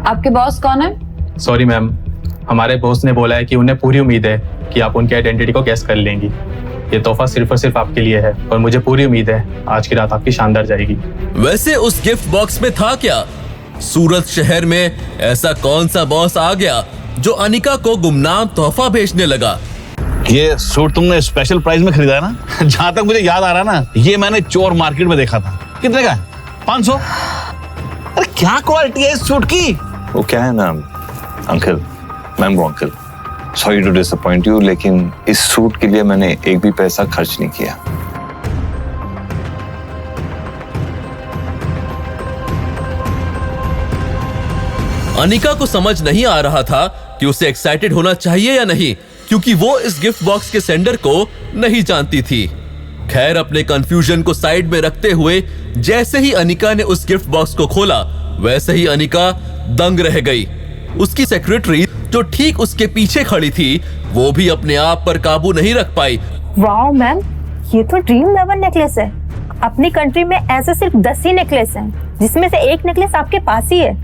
आपके बॉस कौन है? सॉरी मैम, हमारे बॉस ने बोला है कि उन्हें पूरी उम्मीद है कि आप उनकी आइडेंटिटी को गैस कर लेंगी। ये तोहफा सिर्फ और सिर्फ आपके लिए है और मुझे पूरी उम्मीद है आज की रात आपकी शानदार जाएगी। वैसे उस गिफ्ट बॉक्स में था क्या? सूरत शहर में ऐसा कौन सा बॉस आ गया जो अनिका को गुमनाम तोहफा भेजने लगा? ये सूट तुमने स्पेशल प्राइस में खरीदा है ना? जहाँ तक मुझे याद आ रहा है ना, ये मैंने चोर मार्केट में देखा था। कितने का? 500? अरे क्या क्वालिटी है इस सूट की? वो क्या है ना uncle, mango uncle, sorry to disappoint you, लेकिन इस सूट के लिए मैंने एक भी पैसा खर्च नहीं किया। अनिका को समझ नहीं आ रहा था कि उसे एक्साइटेड होना चाहिए या नहीं, क्योंकि वो इस गिफ्ट बॉक्स के सेंडर को नहीं जानती थी। खैर, अपने कंफ्यूजन को साइड में रखते हुए जैसे ही अनिका ने उस गिफ्ट बॉक्स को खोला, वैसे ही अनिका दंग रह गई। उसकी सेक्रेटरी जो ठीक उसके पीछे खड़ी थी, वो भी अपने आप पर काबू नहीं रख पाई। वाओ मैम, ये तो ड्रीम लेवल नेकलेस है। अपनी कंट्री में ऐसे सिर्फ 10 ही नेकलेस हैं, जिसमें से एक नेकलेस आपके पास ही है।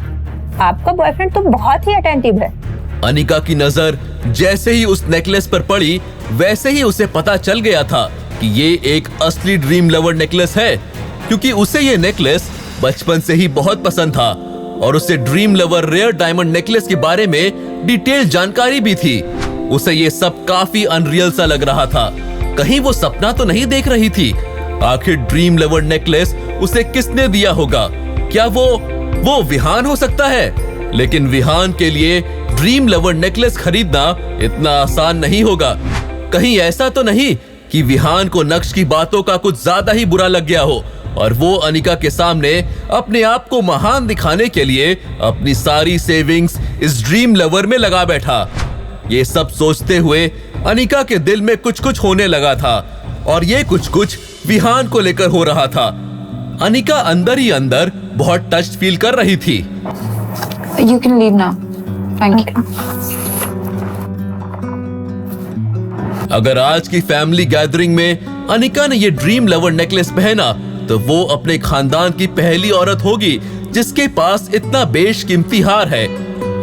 आपका बॉयफ्रेंड तो बहुत ही अटेंटिव है। अनिका की नजर जैसे ही उस नेकलेस पर पड़ी, वैसे ही उसे पता चल गया था कि ये एक असली ड्रीम लवर नेकलेस है, क्योंकि उसे ये नेकलेस बचपन से ही बहुत पसंद था और उसे dream lover rare diamond necklace के बारे में डिटेल जानकारी भी थी। उसे ये सब काफी अनरियल सा लग रहा था। कहीं वो सपना तो नहीं देख रही थी? आखिर ड्रीम लवर नेकलेस उसे किसने दिया होगा? क्या वो विहान हो सकता है? लेकिन विहान के लिए ड्रीम लवर नेकलेस खरीदना इतना आसान नहीं होगा। कहीं ऐसा तो नहीं कि विहान को नक्श की बातों का कुछ ज्यादा ही बुरा लग गया हो और वो अनिका के सामने अपने आप को महान दिखाने के लिए अपनी सारी सेविंग्स इस ड्रीम लवर में लगा बैठा। ये सब सोचते हुए अनिका के दिल में कुछ कुछ होने लगा था और ये कुछ कुछ विहान को लेकर हो रहा था। अनिका अंदर ही अंदर बहुत टच फील कर रही थी। You can leave now. Thank you. अगर आज की फैमिली गैदरिंग में अनिका ने ये ड्रीम लवर नेकलेस पहना, तो वो अपने खानदान की पहली औरत होगी जिसके पास इतना बेशकीमती हार है।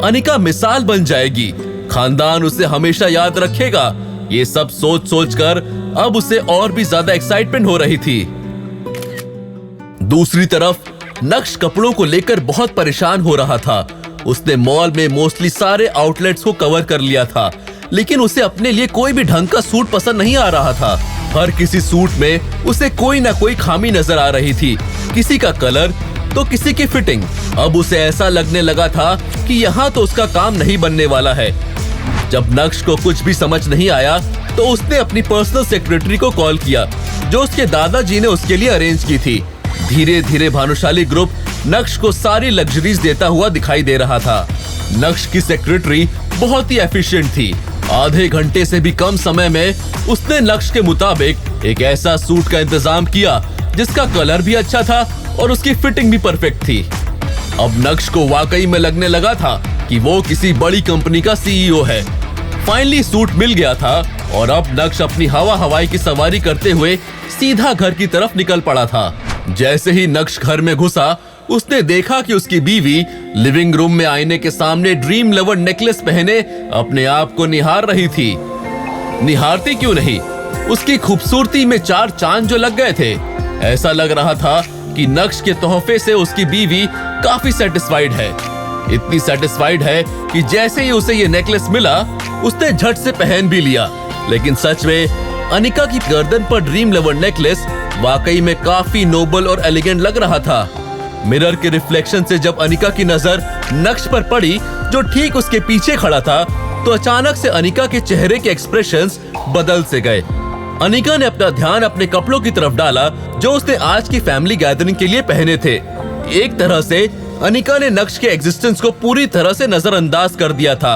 अनिका मिसाल बन जाएगी, खानदान उसे हमेशा याद रखेगा। ये सब सोच सोच कर अब उसे और भी ज्यादा एक्साइटमेंट हो रही थी। दूसरी तरफ नक्श कपड़ों को लेकर बहुत परेशान हो रहा था। उसने मॉल में मोस्टली सारे आउटलेट्स को कवर कर लिया था, लेकिन उसे अपने लिए कोई भी ढंग का सूट पसंद नहीं आ रहा था। हर किसी सूट में उसे कोई ना कोई खामी नजर आ रही थी, किसी का कलर तो किसी की फिटिंग। अब उसे ऐसा लगने लगा था कि यहाँ तो उसका काम नहीं बनने वाला है। जब नक्श को कुछ भी समझ नहीं आया, तो उसने अपनी पर्सनल सेक्रेटरी को कॉल किया, जो उसके दादाजी ने उसके लिए अरेंज की थी। धीरे धीरे भानुशाली ग्रुप नक्श को सारी लग्जरीज देता हुआ दिखाई दे रहा था। नक्श की सेक्रेटरी बहुत ही एफिशिएंट थी। आधे घंटे से भी कम समय में उसने नक्श के मुताबिक एक ऐसा सूट का इंतजाम किया जिसका कलर भी अच्छा था और उसकी फिटिंग भी परफेक्ट थी। अब नक्श को वाकई में लगने लगा था कि वो किसी बड़ी कंपनी का सीईओ है। फाइनली सूट मिल गया था और अब नक्श अपनी हवाई की सवारी करते हुए सीधा घर की तरफ निकल पड़ा था। जैसे ही नक्श घर में घुसा, उसने देखा कि उसकी बीवी लिविंग रूम में आईने के सामने ड्रीम लवर नेकलेस पहने अपने आप को निहार रही थी। निहारती क्यों नहीं, उसकी खूबसूरती में 4 चांद जो लग गए थे। ऐसा लग रहा था कि नक्श के तोहफे से उसकी बीवी काफी सेटिस्फाइड है। इतनी सेटिस्फाइड है कि जैसे ही उसे ये नेकलेस मिला, उसने झट से पहन भी लिया। लेकिन सच में अनिका की गर्दन पर ड्रीम लवर नेकलेस वाकई में काफी नोबल और एलिगेंट लग रहा था। मिरर के रिफ्लेक्शन से जब अनिका की नजर नक्श पर पड़ी, जो ठीक उसके पीछे खड़ा था, तो अचानक से अनिका के चेहरे के एक्सप्रेशंस बदल से गए। अनिका ने अपना ध्यान अपने कपड़ों की तरफ डाला जो उसने आज की फैमिली गैदरिंग के लिए पहने थे। एक तरह से अनिका ने नक्श के एग्जिस्टेंस को पूरी तरह से नजरअंदाज कर दिया था।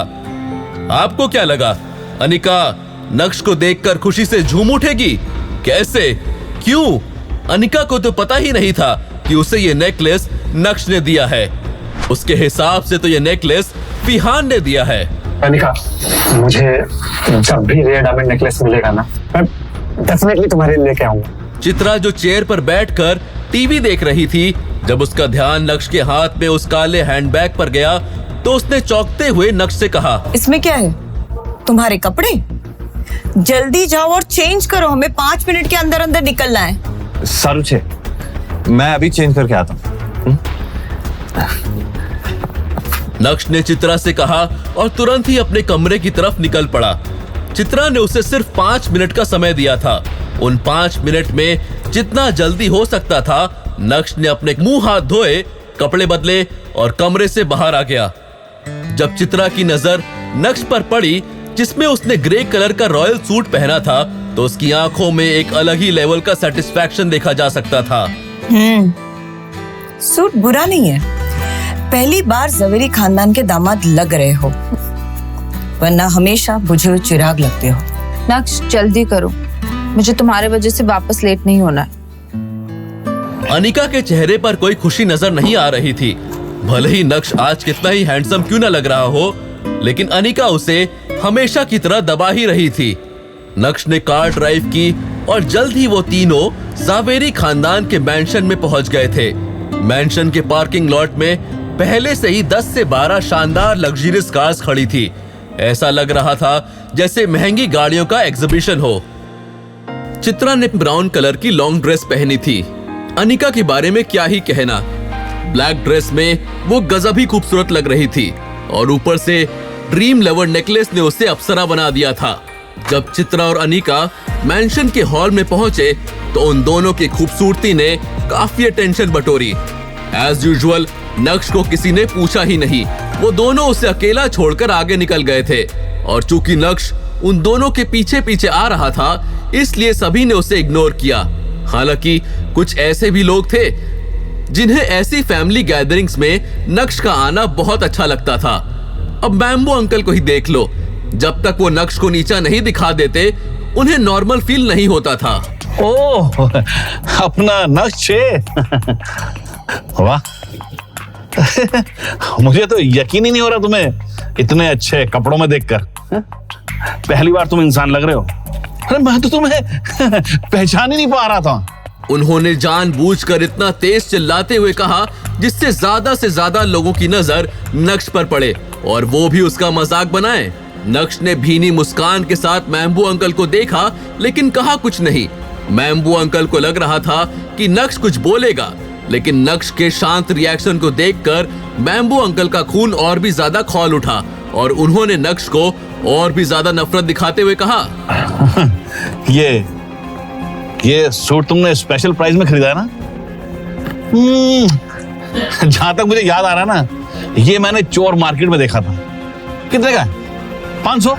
आपको क्या लगा, अनिका नक्श को देखकर खुशी से झूम उठेगी? कैसे, क्यों? अनिका को तो पता ही नहीं था कि उसे ये नेकलेस नक्श ने दिया है। उसके हिसाब से तो ये नेकलेस विहान ने दिया है। अनिका, मुझे जब भी रेयर डायमंड नेकलेस मिलेगा ना, मैं डेफिनेटली तुम्हारे लिए लेके आऊंगा। चित्रा जो चेयर पर बैठकर टीवी देख रही थी, जब उसका ध्यान नक्श के हाथ में उस काले हैंडबैग पर गया, तो उसने चौंकते हुए नक्श से कहा, इसमें क्या है? तुम्हारे कपड़े? जल्दी जाओ और चेंज करो, हमें 5 मिनट के अंदर अंदर निकलना है। सारुचे, मैं अभी चेंज करके आता हूँ। नक्श ने चित्रा से कहा और तुरंत ही अपने कमरे की तरफ निकल पड़ा। चित्रा ने उसे सिर्फ 5 मिनट का समय दिया था। उन 5 मिनट में जितना जल्दी हो सकता था, नक्श ने अपने मुंह हाथ धोए, कपड़े बदले और कमरे से बाहर आ गया। जब चित्रा की नजर नक्श पर पड़ी, जिसमें उसने ग्रे कलर का रॉयल सूट पहना था, तो उसकी आंखों में एक अलग ही लेवल का सेटिस्फैक्शन देखा जा सकता था। सूट बुरा नहीं है, पहली बार जवेरी खानदान के दामाद लग रहे हो, वरना हमेशा बुझे हुए चिराग लगते हो। नक्श जल्दी करो, मुझे तुम्हारे वजह से वापस लेट नहीं होना है। अनिका के चेहरे पर कोई खुशी नजर नहीं आ रही थी। भले ही नक्श आज कितना ही हैंडसम क्यों न लग रहा हो, लेकिन अनिका उसे हमेशा की तरह दबा ही रही थी। नक्श ने कार ड्राइव की और जल्द ही वो तीनों जावेरी खानदान के मैंशन में पहुंच गए थे। मैंशन के पार्किंग लॉट में पहले से ही 10 से 12 शानदार लग्जरियस कार्स खड़ी थी। ऐसा लग रहा था जैसे महंगी गाड़ियों का एग्जीबिशन हो। चित्रा ने ब्राउन कलर की लॉन्ग ड्रेस पहनी थी। अनिका के बारे में क्या ही कहना, ब्लैक ड्रेस में वो गजब ही खूबसूरत लग रही थी और ऊपर से ड्रीम लवर नेकलेस ने उसे अप्सरा बना दिया था। जब चित्रा और अनिका मैंशन के हॉल में पहुंचे तो उन दोनों की खूबसूरती ने काफी अटेंशन बटोरी। एज यूजुअल नक्श को किसी ने पूछा ही नहीं, वो दोनों उसे अकेला छोड़कर आगे निकल गए थे और चूंकि नक्श उन दोनों के पीछे पीछे आ रहा था, इसलिए सभी ने उसे इग्नोर किया। हालांकि कुछ ऐसे भी लोग थे जिन्हें ऐसी फैमिली गैदरिंग्स में नक्श का आना बहुत अच्छा लगता था। अब बैम्बू अंकल को ही देख लो, जब तक वो नक्श को नीचा नहीं दिखा देते, उन्हें नॉर्मल फील नहीं होता था। ओह, अपना नक्श वाह। मुझे तो यकीन ही नहीं हो रहा तुम्हें इतने अच्छे कपड़ों में देखकर। पहली बार तुम इंसान लग रहे हो। अरे मैं तो तुम्हें पहचान ही नहीं पा रहा था। उन्होंने जानबूझकर इतना तेज चिल्लाते हुए कहा जिससे ज्यादा से ज्यादा लोगों की नजर नक्श पर पड़े और वो भी उसका मजाक बनाए। नक्श ने भीनी मुस्कान के साथ मैम्बू अंकल को देखा, लेकिन कहा कुछ नहीं। मैम्बू अंकल को लग रहा था कि नक्श कुछ बोलेगा, लेकिन नक्श के शांत रिएक्शन को देखकर मैम्बू अंकल का खून और भी ज्यादा खौल उठा और उन्होंने नक्श को और भी ज्यादा नफरत दिखाते हुए कहा, ये सूट तुमने स्पेशल प्राइस में खरीदा है ना? जहां तक मुझे याद आ रहा है ना, ये मैंने चोर मार्केट में देखा था। कितने का? 500?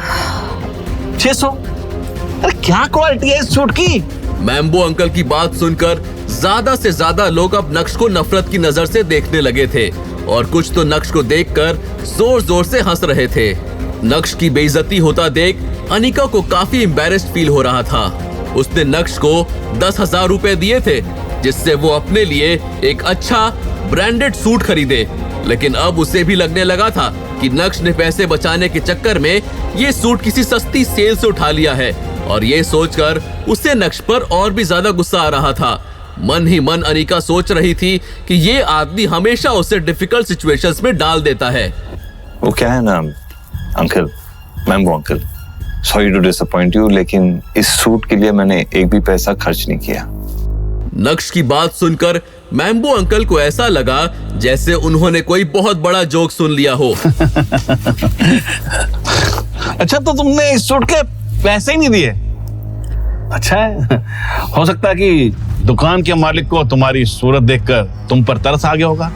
600? अरे क्या क्वालिटी है इस सूट की? मैम्बू अंकल की बात सुनकर ज्यादा से ज्यादा लोग अब नक्श को नफरत की नजर से देखने लगे थे और कुछ तो नक्श को देखकर जोर जोर से हंस रहे थे। नक्श की बेइज्जती होता देख अनिका को काफी एम्बैरेस्ड फील हो रहा था। उसने नक्श को 10,000 रुपए दिए थे जिससे वो अपने लिए एक अच्छा ब्रांडेड सूट खरीदे, लेकिन अब उसे भी लगने लगा था कि नक्श ने पैसे बचाने के चक्कर में ये सूट किसी सस्ती सेल से उठा लिया है और ये सोचकर उसे नक्श पर और भी ज्यादा गुस्सा आ रहा था। मन ही मन अनिका सोच रही थी कि ये आदमी हमेशा उसे डिफिकल्ट सिचुएशंस में डाल देता है। वो क्या है ना अंकल, मैम्बू uncle, sorry to disappoint you, लेकिन इस सूट के लिए मैंने एक भी पैसा खर्च नहीं किया। नक्श की बात सुनकर मैम्बू अंकल को ऐसा लगा जैसे उन्होंने कोई बहुत बड़ा जोक सुन लिया हो। अच्छा, तो तुमने इस सूट के पैसे ही नहीं दिए? अच्छा है, हो सकता है कि दुकान के मालिक को तुम्हारी सूरत देखकर तुम पर तरस आ गया होगा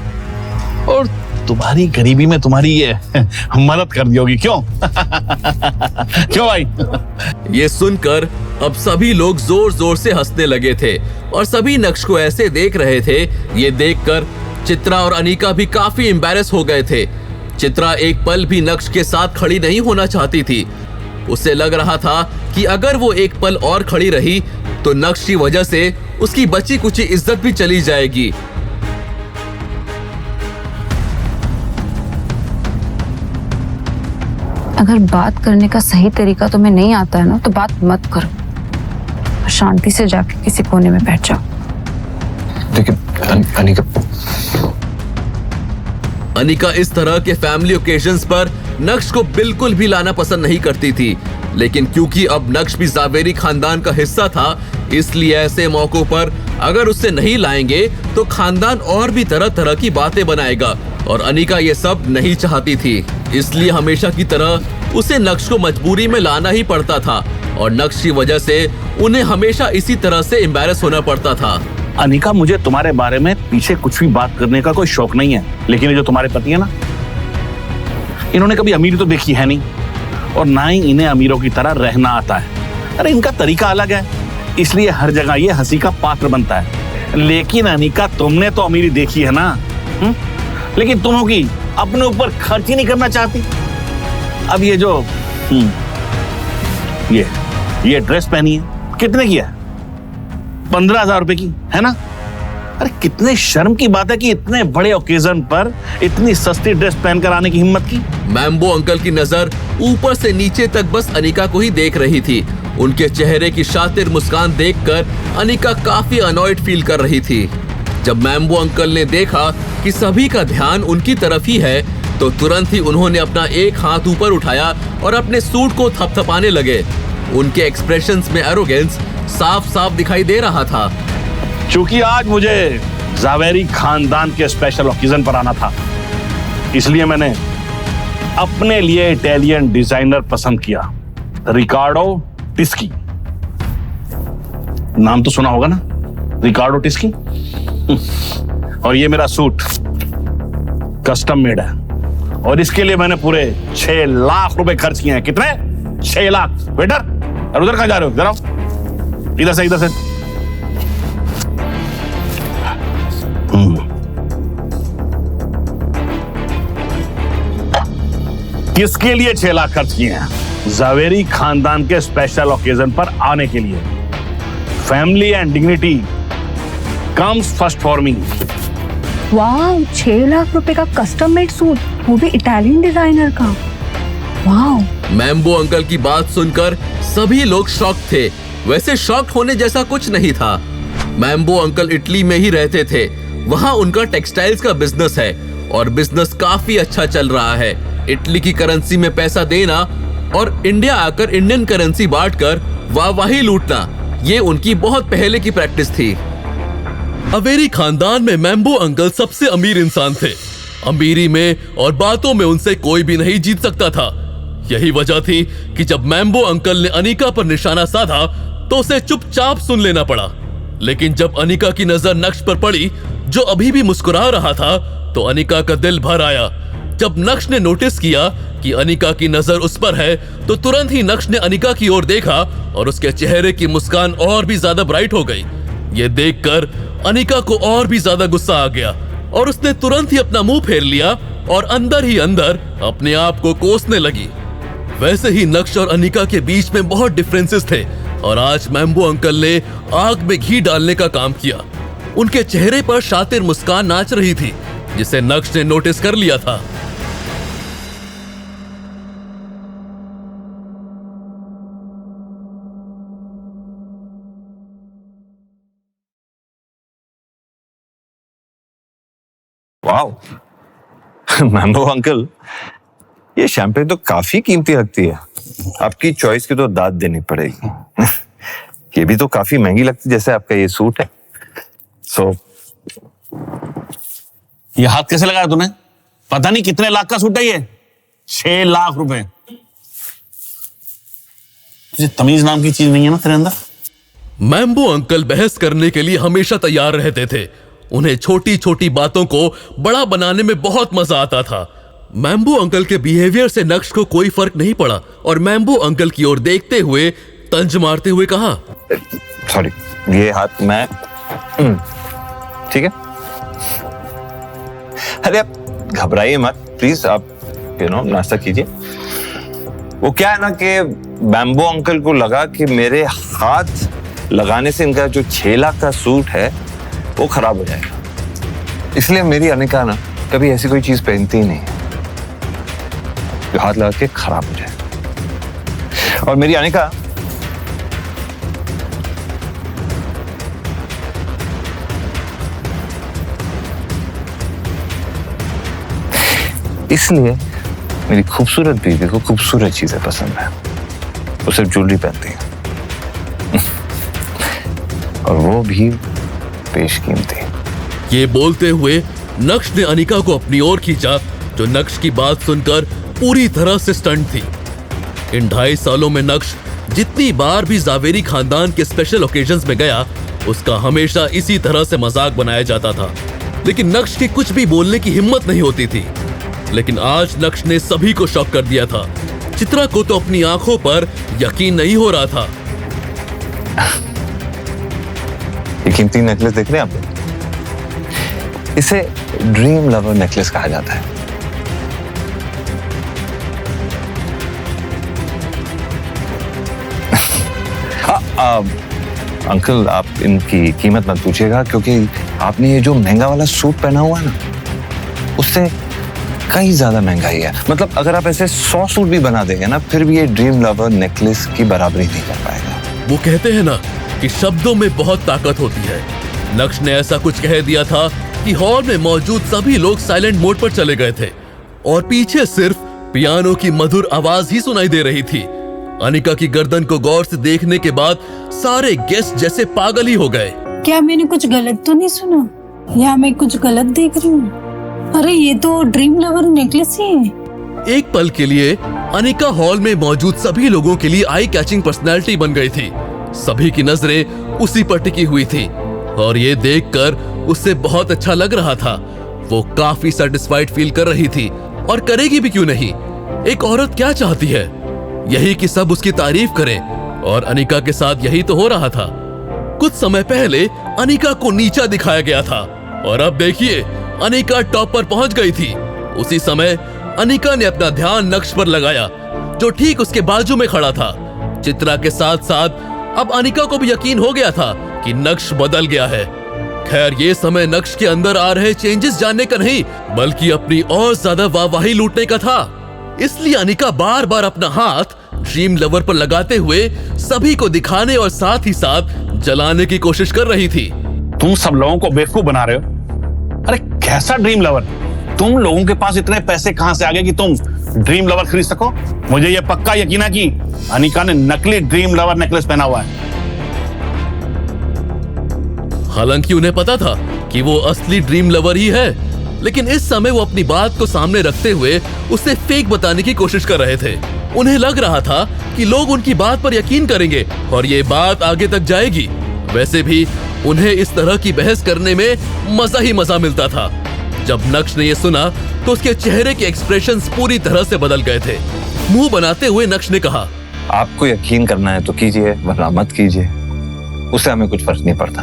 और तुम्हारी गरीबी में तुम्हारी ये मदद कर दी होगी। क्यों? क्यों भाई? ये सुनकर अब सभी लोग जोर जोर से हंसने लगे थे और सभी नक्श को ऐसे देख रहे थे। ये देखकर चित्रा और अनिका भी काफी एम्बैरेस हो गए थे। चित्रा एक पल भी नक्श के साथ खड़ी नहीं होना चाहती थी। उसे लग रहा था कि अगर वो एक पल और खड़ी रही तो नक्श की वजह से उसकी बची कुची इज्जत भी चली जाएगी। अगर बात करने का सही तरीका तुम्हें नहीं आता है ना, तो बात मत करो, शांति से जाके किसी कोने में बैठ जाओ। लेकिन अनिका, अनिका इस तरह के फैमिली ओकेजन्स पर नक्श को बिल्कुल भी लाना पसंद नहीं करती थी, लेकिन क्योंकि अब नक्श भी जावेरी खानदान का हिस्सा था, इसलिए ऐसे मौकों पर अगर उससे नहीं लाएंगे तो खानदान और भी तरह तरह की बातें बनाएगा और अनिका ये सब नहीं चाहती थी। इसलिए हमेशा की तरह उसे नक्श को मजबूरी में लाना ही पड़ता था और नक्श की वजह से उन्हें हमेशा इसी तरह से एम्बैरस होना पड़ता था। अनिका, मुझे तुम्हारे बारे में पीछे कुछ भी बात करने का कोई शौक नहीं है, लेकिन ये जो तुम्हारे पति है ना, इन्होंने कभी अमीरी तो देखी है नहीं और ना ही इन्हें अमीरों की तरह रहना आता है। अरे इनका तरीका अलग है, इसलिए हर जगह ये हंसी का पात्र बनता है। लेकिन अनिका, तुमने तो अमीरी देखी है ना, लेकिन तुम होगी अपने ऊपर खर्च ही नहीं करना चाहती। अब ये जो ये ड्रेस पहनी है, कितने की है? 15,000 रुपए की है ना? अरे कितने शर्म की बात है कि इतने बड़े ओकेजन पर इतनी सस्ती ड्रेस पहनकर आने की हिम्मत की। मैम्बो अंकल की नजर ऊपर से नीचे तक बस अनिका को ही देख रही थी। उनके चेहरे की शातिर मुस्कान देखकर अनिका काफी अनॉयड फील कर रही थी। जब मैम्बो अंकल ने देखा कि सभी का ध्यान उनकी तरफ ही है, तो तुरंत ही उन्होंने अपना एक हाथ ऊपर उठाया और अपने सूट को थपथपाने लगे। उनके एक्सप्रेशंस में एरोगेंस साफ साफ दिखाई दे रहा था। क्योंकि आज मुझे जावेरी खानदान के स्पेशल ओकेजन पर आना था, इसलिए मैंने अपने लिए इटालियन डिजाइनर पसंद किया, रिकार्डो टिस्की। नाम तो सुना होगा ना, रिकार्डो टिस्की। और ये मेरा सूट कस्टम मेड है और इसके लिए मैंने पूरे 6 लाख रुपए खर्च किए हैं। कितने? 6 लाख। वेटर, और उधर कहां जा रहे हो? इधर आओ, इधर से, इधर से। किसके लिए 6 लाख खर्च किए हैं? जावेरी खानदान के स्पेशल ओकेजन पर आने के लिए। Family and dignity comes first for me. वाह, 6 लाख रुपए का कस्टम मेड सूट, वो भी इटालियन डिजाइनर का। वाह। मैम्बो अंकल की बात सुनकर सभी लोग शॉक थे। वैसे शॉक होने जैसा कुछ नहीं था। मैम्बो अंकल इटली में ही रहते थे, वहां उनका टेक्सटाइल्स का बिजनेस है और बिजनेस काफी अच्छा चल रहा है। इटली की करेंसी में पैसा देना और इंडिया आकर इंडियन करेंसी बांटकर वाहवाही लूटना, ये उनकी बहुत पहले की प्रैक्टिस थी। अवेरी खानदान में मैम्बो अंकल सबसे अमीर इंसान थे। अमीरी में और बातों में उनसे कोई भी नहीं जीत सकता था। यही वजह थी कि जब मैम्बो अंकल ने अनिका पर निशाना साधा तो उसे चुपचाप सुन लेना पड़ा। लेकिन जब अनिका की नजर नक्श पर पड़ी, जो अभी भी मुस्कुरा रहा था, तो अनिका का दिल भर आया। जब नक्श ने नोटिस किया कि अनिका की नजर उस पर है, तो तुरंत ही नक्श ने अनिका की ओर देखा और उसके चेहरे की मुस्कान और भी ज्यादा ब्राइट हो गई। ये देखकर अनिका को और भी ज्यादा गुस्सा आ गया और उसने तुरंत ही अपना मुंह फेर लिया और अंदर ही अंदर अपने आप को कोसने लगी। वैसे ही नक्श और अनिका के बीच में बहुत डिफरेंसेस थे और आज मैम्बो अंकल ने आग में घी डालने का काम किया। उनके चेहरे पर शातिर मुस्कान नाच रही थी, जिसे नक्श ने नोटिस कर लिया था। वाह मैम्बो अंकल, ये शैंपेन तो काफी कीमती लगती है। आपकी चॉइस की तो दाद देनी पड़ेगी। ये भी तो काफी महंगी लगती, जैसे आपका ये सूट है। ये हाथ कैसे लगाया तूने? पता नहीं कितने लाख का सूट है ये। 6 लाख रुपए। तुझे तमीज नाम की चीज नहीं है ना तेरे अंदर? मैम्बो अंकल बहस करने के लिए हमेशा तैयार रहते थे। उन्हें छोटी छोटी बातों को बड़ा बनाने में बहुत मजा आता था। मैम्बो अंकल के बिहेवियर से नक्श को कोई फर्क नहीं पड़ा और मैम्बो अंकल की ओर देखते हुए तंज मारते हुए कहा, सॉरी, ये हाथ मैं ठीक है। अरे आप घबराइए मत प्लीज, आप नाश्ता कीजिए। वो क्या है ना कि बैम्बो अंकल को लगा कि मेरे हाथ लगाने से इनका जो 6 लाख का सूट है वो खराब हो जाएगा, इसलिए मेरी अनिका ना कभी ऐसी कोई चीज पहनती ही नहीं जो हाथ लगा के खराब हो जाए। और मेरी अनिका इसलिए मेरी खूबसूरत बीवी को खूबसूरत चीजें पसंद है। वो सिर्फ ज्वेलरी पहनती है और वो भी बेशकीमती। ये बोलते हुए नक्श ने अनिका को अपनी ओर खींचा, जो नक्श की बात सुनकर पूरी तरह से स्टंट थी। इन 2.5 सालों में नक्श जितनी बार भी जावेरी खानदान के स्पेशल ओकेजन्स में गया, उसका हमेशा इसी तरह से मजाक बनाया जाता था, लेकिन नक्श की कुछ भी बोलने की हिम्मत नहीं होती थी। लेकिन आज नक्श ने सभी को शॉक कर दिया था। चित्रा को तो अपनी आंखों पर यकीन नहीं हो रहा था। ये कीमती नेकलेस देख रहे हैं आप? इसे ड्रीम लवर नेकलेस कहा जाता है। अंकल, आप इनकी कीमत मत पूछिएगा, क्योंकि आपने ये जो महंगा वाला सूट पहना हुआ है ना, उससे कहीं ज्यादा महंगाई है। मतलब अगर आप ऐसे 100 सूट भी बना देंगे ना, फिर भी ये ड्रीम लवर नेकलेस की बराबरी नहीं कर पाएगा। वो कहते हैं ना कि शब्दों में बहुत ताकत होती है। नक्श ने ऐसा कुछ कह दिया था कि हॉल में मौजूद सभी लोग साइलेंट मोड पर चले गए थे और पीछे सिर्फ पियानो की मधुर आवाज ही सुनाई दे रही थी। अनिका की गर्दन को गौर से देखने के बाद सारे गेस्ट जैसे पागल ही हो गए। क्या मैंने कुछ गलत तो नहीं सुना, या मैं कुछ गलत देख रही हूँ? अरे ये तो ड्रीम लवर नेकलेस ही है। एक पल के लिए अनिका हॉल में मौजूद सभी लोगों के लिए आई कैचिंग पर्सनैलिटी बन गई थी। सभी की नजरें उसी पर टिकी हुई थी और ये देखकर उससे बहुत अच्छा लग रहा था। वो काफी सेटिस्फाइड फील कर रही थी और करेगी भी क्यों नहीं। एक औरत क्या चाहती है? यही कि सब उसकी तारीफ करें, और अनिका के साथ यही तो हो रहा था। कुछ समय पहले अनिका को नीचा दिखाया गया था और अब देखिए अनिका टॉप पर पहुंच गई थी। उसी समय अनिका ने अपना ध्यान नक्श पर लगाया, जो ठीक उसके बाजू में खड़ा था। चित्रा के साथ साथ अब अनिका को भी यकीन हो गया था कि नक्श बदल गया है। खैर, ये समय नक्श के अंदर आ रहे चेंजेस जानने का नहीं, बल्कि अपनी और ज्यादा वाहवाही लूटने का था। इसलिए अनिका बार बार अपना हाथ ड्रीम लवर पर लगाते हुए सभी को दिखाने और साथ ही साथ जलाने की कोशिश कर रही थी। तुम सब लोगों को बेवकूफ बना रहे हो। अरे कैसा ड्रीम लवर? तुम लोगों के पास इतने पैसे कहां से आ गए कि तुम ड्रीम लवर खरीद सको? मुझे यह पक्का यकीन है कि अनिका ने नकली ड्रीम लवर नेकलेस पहना हुआ है। हालांकि उन्हें पता था कि वो असली ड्रीम लवर ही है, लेकिन इस समय वो अपनी बात को सामने रखते हुए उसे फेक बताने की कोशिश कर रहे थे। उन्हें लग रहा था कि लोग उनकी बात पर यकीन करेंगे और ये बात आगे तक जाएगी। वैसे भी उन्हें इस तरह की बहस करने में मजा ही मजा मिलता था। जब नक्श ने ये सुना तो उसके चेहरे के एक्सप्रेशंस पूरी तरह से बदल गए थे। मुंह बनाते हुए नक्श ने कहा, आपको यकीन करना है तो कीजिए, वरना मत कीजिए। उससे हमें कुछ फर्क नहीं पड़ता।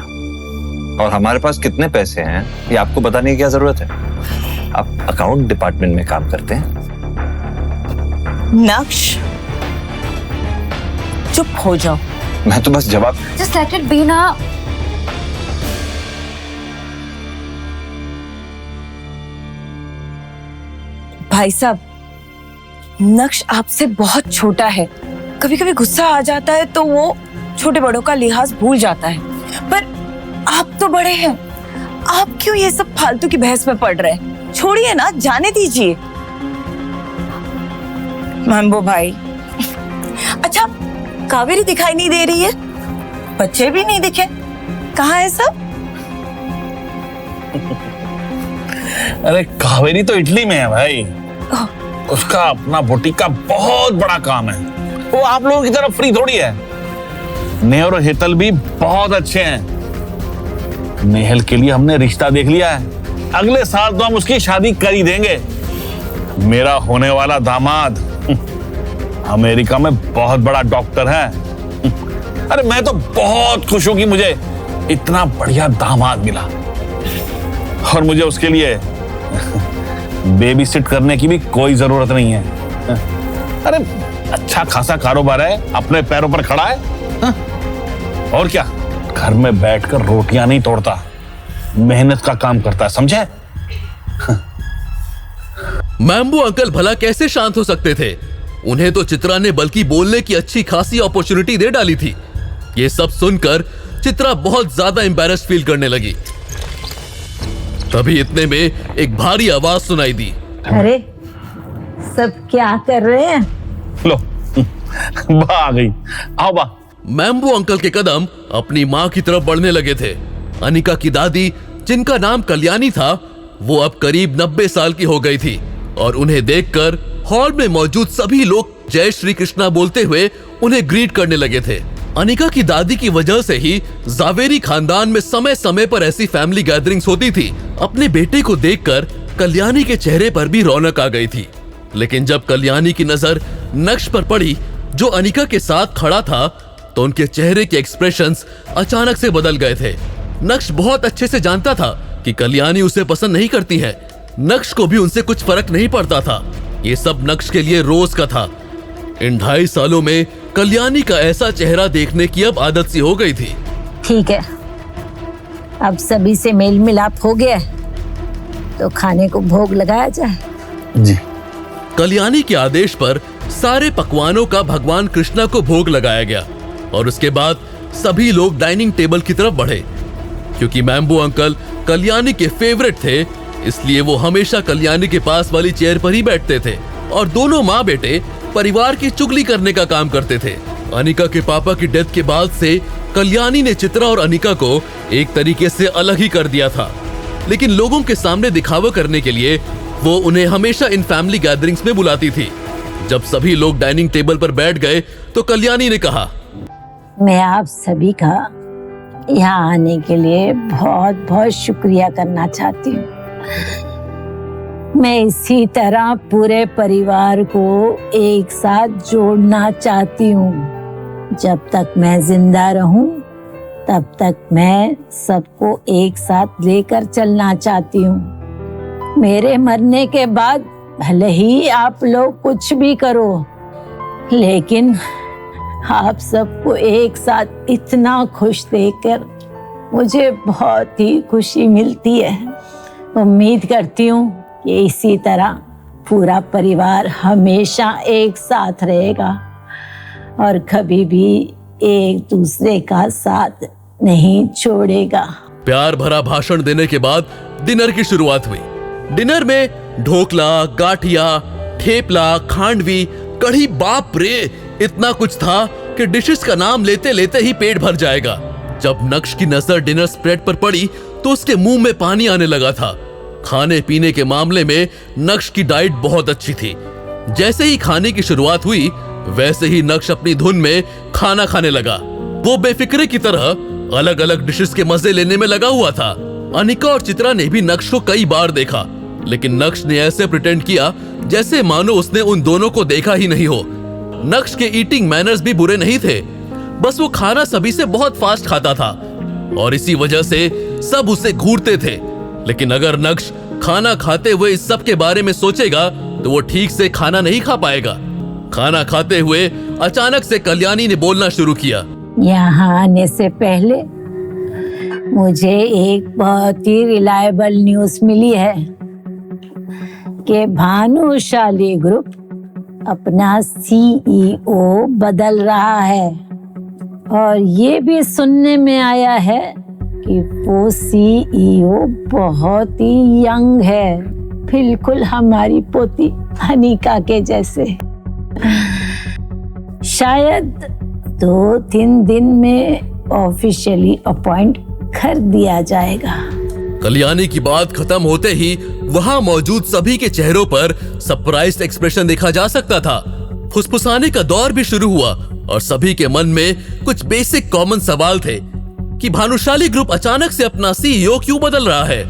और हमारे पास कितने पैसे हैं ये आपको बताने की क्या जरूरत है? आप अकाउंट डिपार्टमेंट में काम करते हैं। नक्श, चुप हो जाओ। मैं तो बस जवाब। Just let it be ना। भाई साहब, नक्श आपसे बहुत छोटा है। कभी कभी गुस्सा आ जाता है तो वो छोटे बड़ों का लिहाज भूल जाता है, पर आप तो बड़े हैं। आप क्यों ये सब फालतू की बहस में पड़ रहे हैं? छोड़िए ना, जाने दीजिए। मैम्बो भाई, अच्छा कावेरी दिखाई नहीं दे रही है? बच्चे भी नहीं दिखे, कहाँ है सब? अरे कावेरी तो इटली में है भाई। उसका अपना बुटीक का बहुत बड़ा काम है। वो आप लोगों की तरफ फ्री थोड़ी है। नेहर और हेतल भी बहुत अच्छे हैं। नेहल के लिए हमने रिश्ता देख लिया है। अगले साल तो हम उसकी शादी कर ही देंगे। मेरा होने वाला दामाद अमेरिका में बहुत बड़ा डॉक्टर है। अरे मैं तो बहुत खुश हूं कि मुझे इतना बढ़िया दामाद मिला, और मुझे उसके लिए बेबी सिट करने की भी कोई जरूरत नहीं है। अरे अच्छा खासा कारोबार है, अपने पैरों पर खड़ा है। और क्या, घर में बैठकर रोटियां नहीं तोड़ता, मेहनत का काम करता है, समझे? मैम्बो अंकल भला कैसे शांत हो सकते थे? उन्हें तो चित्रा ने बल्कि बोलने की अच्छी खासी अपॉर्चुनिटी दे डाली थी। ये सब सुनकर चित्रा बहुत ज्यादा एम्बैरेस्ड फील करने लगी। तभी इतने में एक भारी आवाज सुनाई दी। अरे सब क्या कर रहे हैं? लो बा आ गई, आओ बा। मैम्बो अंकल के कदम अपनी माँ की तरफ बढ़ने लगे थे। अनिका की दादी, जिनका नाम कल्याणी था, वो अब करीब 90 साल की हो गई थी और उन्हें देखकर हॉल में मौजूद सभी लोग जय श्री कृष्णा बोलते हुए उन्हें ग्रीट करने लगे थे। अनिका की दादी की वजह से ही जावेरी खानदान में समय समय पर ऐसी फैमिली गैदरिंग्स होती थी। अपने बेटे को देखकर कल्याणी के चेहरे पर भी रौनक आ गई थी। लेकिन जब कल्याणी की नजर नक्श पर पड़ी, जो अनिका के साथ खड़ा था, तो उनके चेहरे के एक्सप्रेशंस अचानक से बदल गए थे। नक्श बहुत अच्छे से जानता था कि कल्याणी उसे पसंद नहीं करती है। नक्श को भी उनसे कुछ फर्क नहीं पड़ता था। ये सब नक्श के लिए रोज का था। इन 2.5 सालों में कल्याणी का ऐसा चेहरा देखने की अब आदत सी हो गई थी। ठीक है, अब सभी से मेल मिलाप हो गया है, तो खाने को भोग लगाया जाए। जी। कल्याणी के आदेश पर सारे पकवानों का भगवान कृष्णा को भोग लगाया गया और उसके बाद सभी लोग डाइनिंग टेबल की तरफ बढ़े। क्योंकि मैम्बो अंकल कल्याणी के फेवरेट थे, इसलिए वो हमेशा कल्याणी के पास वाली चेयर पर ही बैठते थे और दोनों माँ बेटे परिवार की चुगली करने का काम करते थे। अनिका के पापा की डेथ के बाद से कल्याणी ने चित्रा और अनिका को एक तरीके से अलग ही कर दिया था। लेकिन लोगों के सामने दिखावा करने के लिए वो उन्हें हमेशा इन फैमिली गैदरिंग्स में बुलाती थी। जब सभी लोग डाइनिंग टेबल पर बैठ गए तो कल्याणी ने कहा, मैं आप सभी का यहाँ आने के लिए बहुत बहुत शुक्रिया करना चाहती हूँ। मैं इसी तरह पूरे परिवार को एक साथ जोड़ना चाहती हूँ। जब तक मैं जिंदा रहूं, तब तक मैं सबको एक साथ लेकर चलना चाहती हूँ। मेरे मरने के बाद भले ही आप लोग कुछ भी करो, लेकिन आप सबको एक साथ इतना खुश देखकर मुझे बहुत ही खुशी मिलती है। उम्मीद करती हूँ कि इसी तरह पूरा परिवार हमेशा एक साथ रहेगा और कभी भी एक दूसरे का साथ नहीं छोड़ेगा। प्यार भरा भाषण देने के बाद डिनर की शुरुआत हुई। डिनर में ढोकला, गाठिया, ठेपला, खांडवी, कढ़ी, बाप रे, इतना कुछ था कि डिशेस का नाम लेते लेते ही पेट भर जाएगा। जब नक्श की नजर डिनर स्प्रेड पर पड़ी तो उसके मुंह में पानी आने लगा था। खाने पीने के मामले में नक्श की डाइट बहुत अच्छी थी। जैसे ही खाने की शुरुआत हुई, वैसे ही नक्श अपनी धुन में खाना खाने लगा। वो बेफिक्रे की तरह अलग अलग डिशेस के मजे लेने में लगा हुआ था। अनिका और चित्रा ने भी नक्श को कई बार देखा, लेकिन नक्श ने ऐसे प्रिटेंड किया जैसे मानो उसने उन दोनों को देखा ही नहीं हो। नक्श के ईटिंग मैनर्स भी बुरे नहीं थे, बस वो खाना सभी से बहुत फास्ट खाता था और इसी वजह से सब उसे घूरते थे। लेकिन अगर नक्श खाना खाते हुए इस सब के बारे में सोचेगा तो वो ठीक से खाना नहीं खा पाएगा। खाना खाते हुए अचानक से कल्याणी ने बोलना शुरू किया, यहाँ आने से पहले मुझे एक बहुत ही रिलायबल न्यूज़ मिली है कि भानुशाली ग्रुप अपना सीईओ बदल रहा है और ये भी सुनने में आया है कि वो सीईओ बहुत ही यंग है, बिल्कुल हमारी पोती अनिका के जैसे। शायद 2-3 दिन में ऑफिशियली अपॉइंट कर दिया जाएगा। कल्याणी की बात खत्म होते ही वहां मौजूद सभी के चेहरों पर सरप्राइज एक्सप्रेशन देखा जा सकता था। फुसफुसाने का दौर भी शुरू हुआ और सभी के मन में कुछ बेसिक कॉमन सवाल थे कि भानुशाली ग्रुप अचानक से अपना सीईओ क्यों बदल रहा है।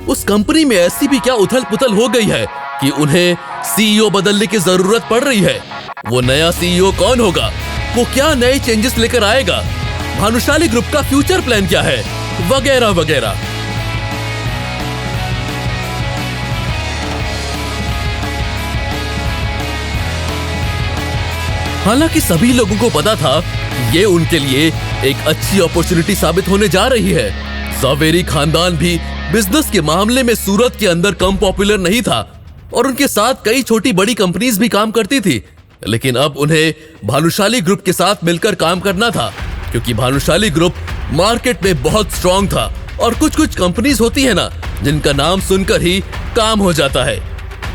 उस कंपनी में ऐसी भी क्या उथल पुथल हो गई है कि उन्हें सीईओ बदलने की जरूरत पड़ रही है। वो नया सीईओ कौन होगा, वो क्या नए चेंजेस लेकर आएगा, भानुशाली ग्रुप का फ्यूचर प्लान क्या है, वगैरह वगैरह। हालांकि सभी लोगों को पता था कि ये उनके लिए एक अच्छी अपॉर्चुनिटी साबित होने जा रही है। जावेरी खानदान भी बिजनेस के मामले में सूरत के अंदर कम पॉपुलर नहीं था और उनके साथ कई छोटी बड़ी कंपनीज भी काम करती थी। लेकिन अब उन्हें भानुशाली ग्रुप के साथ मिलकर काम करना था, क्योंकि भानुशाली ग्रुप मार्केट में बहुत स्ट्रॉन्ग था और कुछ कंपनीज होती है ना, जिनका नाम सुनकर ही काम हो जाता है।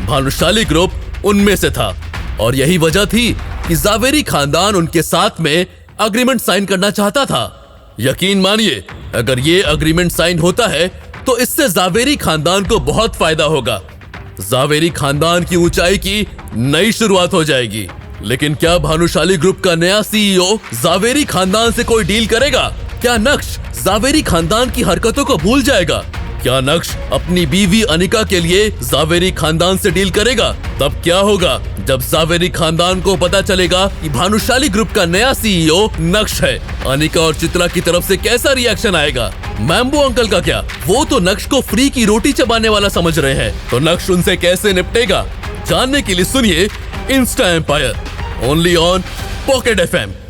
भानुशाली ग्रुप उनमें से था और यही वजह थी कि जावेरी खानदान उनके साथ में एग्रीमेंट साइन करना चाहता था। यकीन मानिए, अगर ये एग्रीमेंट साइन होता है तो इससे जावेरी खानदान को बहुत फायदा होगा। जावेरी खानदान की ऊंचाई की नई शुरुआत हो जाएगी। लेकिन क्या भानुशाली ग्रुप का नया सीईओ जावेरी खानदान से कोई डील करेगा? क्या नक्श जावेरी खानदान की हरकतों को भूल जाएगा? क्या नक्श अपनी बीवी अनिका के लिए जावेरी खानदान से डील करेगा? तब क्या होगा जब जावेरी खानदान को पता चलेगा कि भानुशाली ग्रुप का नया सीईओ नक्श है? अनिका और चित्रा की तरफ से कैसा रिएक्शन आएगा? मैम्बो अंकल का क्या? वो तो नक्श को फ्री की रोटी चबाने वाला समझ रहे हैं, तो नक्श उनसे कैसे निपटेगा? जानने के लिए सुनिए Insta Empire, only on Pocket FM।